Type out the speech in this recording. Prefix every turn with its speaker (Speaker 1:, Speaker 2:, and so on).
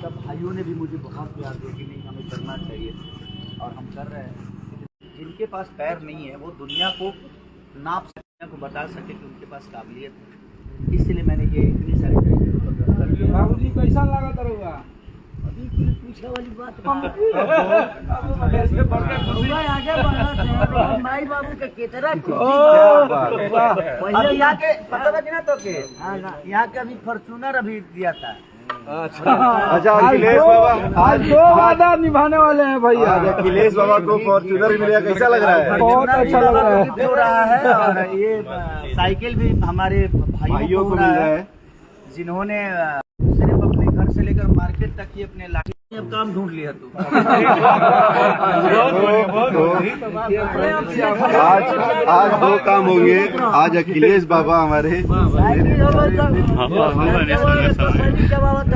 Speaker 1: सब भाइयों ने भी मुझे बहुत प्यार दिया कि नहीं हमें करना चाहिए और हम कर रहे हैं। जिनके पास पैर नहीं है वो दुनिया को नाप सके, दुनिया को बता सके कि उनके पास काबिलियत है, इसलिए मैंने ये इतनी सारी तरीके
Speaker 2: बाबूजी कैसा लगा तरुआ?
Speaker 1: अभी कोई पूछा वाली बात
Speaker 3: आगे बढ़ा माई बाबू के केतरा
Speaker 1: पहले यहाँ के पता लगे ना तो के यहाँ के अभी फॉर्चूनर अभी दिया था।
Speaker 4: अच्छा अखिलेश बाबा
Speaker 2: आज 2 वादा निभाने वाले हैं भैया।
Speaker 4: आज अखिलेश बाबा को फॉर्च्यूनर मिलेगा, कैसा लग रहा है?
Speaker 2: बहुत अच्छा लग रहा है।
Speaker 1: हो रहा है और ये साइकिल भी हमारे भाइयों को मिल रहा है जिन्होंने सिर्फ अपने घर से लेकर मार्केट तक ही अपने लाठी अब काम ढूंढ लिया। तू
Speaker 4: आज 2 काम होंगे। आज अखिलेश बाबा हमारे
Speaker 3: जवाब